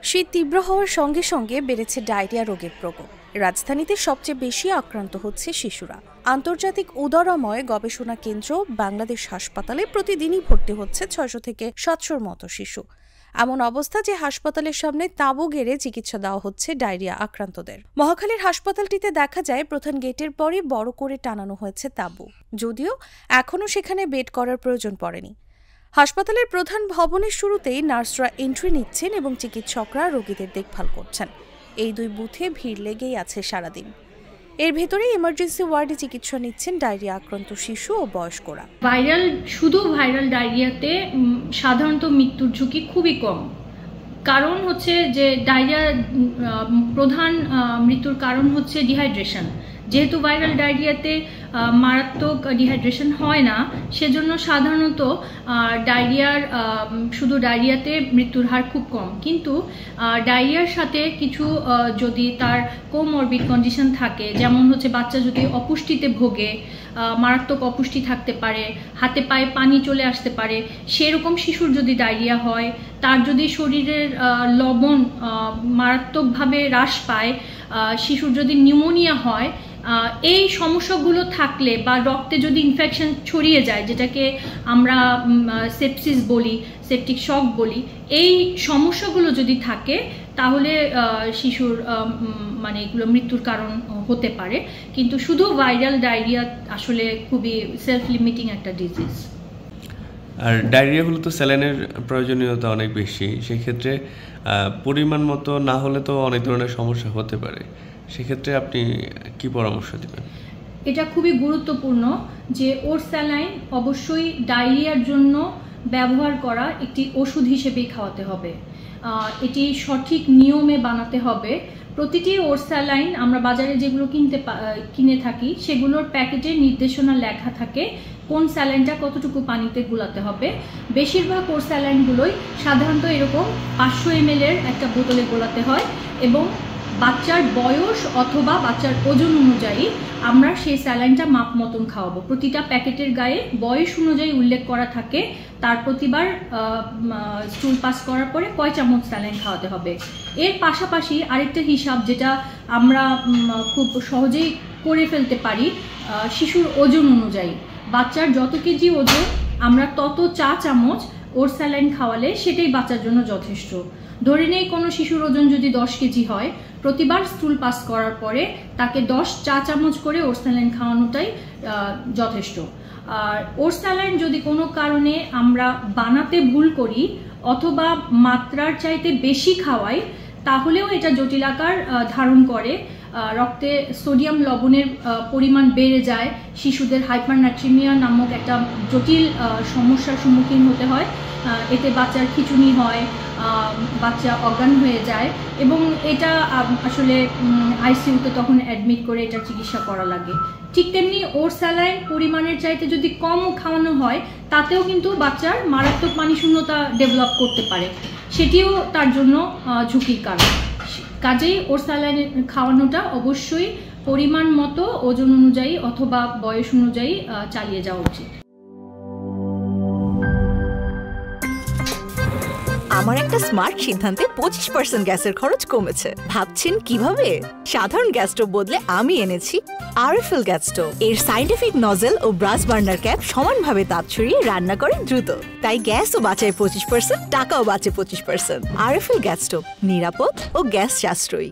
শীত তীব্র হওয়ার সঙ্গে সঙ্গে বেড়েছে ডায়রিয়া রোগের প্রকোপ। রাজধানীতে সবচেয়ে বেশি আক্রান্ত হচ্ছে শিশুরা। আন্তর্জাতিক উদরাময় গবেষণা কেন্দ্র বাংলাদেশ হাসপাতালে প্রতিদিনই ভর্তি হচ্ছে 600 থেকে 700-র মতো শিশু। এমন অবস্থা যে হাসপাতালের সামনে তাঁবু গেড়ে চিকিৎসা দেওয়া হচ্ছে ডায়রিয়া আক্রান্তদের। মহাখালীর হাসপাতালটিতে দেখা যায় প্রধান গেটের পরই বড় করে টানানো হয়েছে তাঁবু, যদিও এখনও সেখানে বেড করার প্রয়োজন পড়েনি। হাসপাতালের প্রধান ভবনের শুরুতেই নার্সরা এন্ট্রি নিচ্ছেন এবং চিকিৎসকরা রোগীদের দেখভাল করছেন। এই দুই বুথে ভিড় লেগেই আছে সারাদিন। এর ভেতরে ইমার্জেন্সি ওয়ার্ডে চিকিৎসা নিচ্ছেন ডায়রিয়া আক্রান্ত শিশু ও বয়স্করা। শুধু ভাইরাল ডায়রিয়াতে সাধারণত মৃত্যুর ঝুঁকি খুবই কম। কারণ হচ্ছে যে ডায়রিয়া প্রধান মৃত্যুর কারণ হচ্ছে ডিহাইড্রেশন। যেহেতু ভাইরাল ডায়রিয়াতে মারাত্মক ডিহাইড্রেশন হয় না, সেজন্য সাধারণত শুধু ডায়রিয়াতে মৃত্যুর হার খুব কম। কিন্তু ডায়রিয়ার সাথে কিছু যদি তার কোমরবিড কন্ডিশন থাকে, যেমন হচ্ছে বাচ্চা যদি অপুষ্টিতে ভোগে, মারাত্মক অপুষ্টি থাকতে পারে, হাতে পায়ে পানি চলে আসতে পারে, সেরকম শিশুর যদি ডায়রিয়া হয়, তার যদি শরীরের লবণ মারাত্মকভাবে হ্রাস পায়, শিশুর যদি নিউমোনিয়া হয়, এই সমস্যাগুলো থাকলে বা রক্তে যদি ইনফেকশন ছড়িয়ে যায়, যেটাকে আমরা সেপসিস বলি, সেপটিক শক বলি, এই সমস্যাগুলো যদি থাকে তাহলে শিশুর এগুলো মৃত্যুর কারণ হতে পারে। কিন্তু শুধু ভাইরাল ডায়রিয়া আসলে খুবই সেলফ লিমিটিং একটা ডিজিজ। আর ডায়রিয়াগুলো তো স্যালাইনের প্রয়োজনীয়তা অনেক বেশি, সেক্ষেত্রে পরিমাণ মতো না হলে তো অনেক ধরনের সমস্যা হতে পারে। সেক্ষেত্রে আপনি কি পরামর্শ দেবেন? এটা খুবই গুরুত্বপূর্ণ যে ওর স্যালাইন অবশ্যই ডায়রিয়ার জন্য ব্যবহার করা একটি ওষুধ হিসেবেই খাওয়াতে হবে। এটি সঠিক নিয়মে বানাতে হবে। প্রতিটি ওর স্যালাইন আমরা বাজারে যেগুলো কিনে থাকি, সেগুলোর প্যাকেটে নির্দেশনা লেখা থাকে কোন স্যালাইনটা কতটুকু পানিতে গুলাতে হবে। বেশিরভাগ ওর স্যালাইনগুলোই সাধারণত এরকম 500 ml এর একটা বোতলে গোলাতে হয় এবং বাচ্চার বয়স অথবা বাচ্চার ওজন অনুযায়ী আমরা সেই স্যালাইনটা মাপ মতন খাওয়াবো। প্রতিটা প্যাকেটের গায়ে বয়স অনুযায়ী উল্লেখ করা থাকে তার প্রতিবার স্টুল পাস করার পরে কয় চামচ স্যালাইন খাওয়াতে হবে। এর পাশাপাশি আরেকটা হিসাব যেটা আমরা খুব সহজেই করে ফেলতে পারি, শিশুর ওজন অনুযায়ী বাচ্চার যত কেজি ওজন আমরা তত চা চামচ ওর স্যালাইন খাওয়ালে সেটাই বাচ্চার জন্য যথেষ্ট। ধরে নেই কোনো শিশুর ওজন যদি 10 কেজি হয়, প্রতিবার স্টুল পাস করার পরে তাকে 10 চা চামচ করে ওর স্যালাইন খাওয়ানোটাই যথেষ্ট। আর ওর স্যালাইন যদি কোনো কারণে আমরা বানাতে ভুল করি অথবা মাত্রার চাইতে বেশি খাওয়াই, তাহলেও এটা জটিল আকার ধারণ করে। রক্তে সোডিয়াম লবণের পরিমাণ বেড়ে যায়, শিশুদের হাইপারনাট্রিমিয়া নামক একটা জটিল সমস্যার সম্মুখীন হতে হয়। এতে বাচ্চার খিঁচুনি হয়, বাচ্চা অজ্ঞান হয়ে যায় এবং এটা আসলে আইসিইউতে তখন অ্যাডমিট করে এটার চিকিৎসা করা লাগে। ঠিক তেমনি ওর স্যালাইন পরিমাণের চাইতে যদি কম খাওয়ানো হয়, তাতেও কিন্তু বাচ্চার মারাত্মক পানিশূন্যতা ডেভেলপ করতে পারে, সেটিও তার জন্য ঝুঁকির কারণ। কাজেই ওর স্যালাইন খাওয়ানোটা অবশ্যই পরিমাণ মতো, ওজন অনুযায়ী অথবা বয়স অনুযায়ী চালিয়ে যাওয়া উচিত। আমার একটা স্মার্ট সিদ্ধান্তে 25% গ্যাসের খরচ কমেছে। ভাবছেন কিভাবে? সাধারণ গ্যাস স্টোভ বদলে আমি এনেছি আরএফএল গ্যাস স্টোভ। এর সাইন্টিফিক নজল ও ব্রাস বার্নার ক্যাপ সমানভাবে তাপ ছড়িয়ে রান্না করে দ্রুত, তাই গ্যাসও বাঁচায় 25%, টাকাও বাঁচে 25%। আরএফএল গ্যাস স্টোভ নিরাপদ ও গ্যাস সাশ্রয়ী।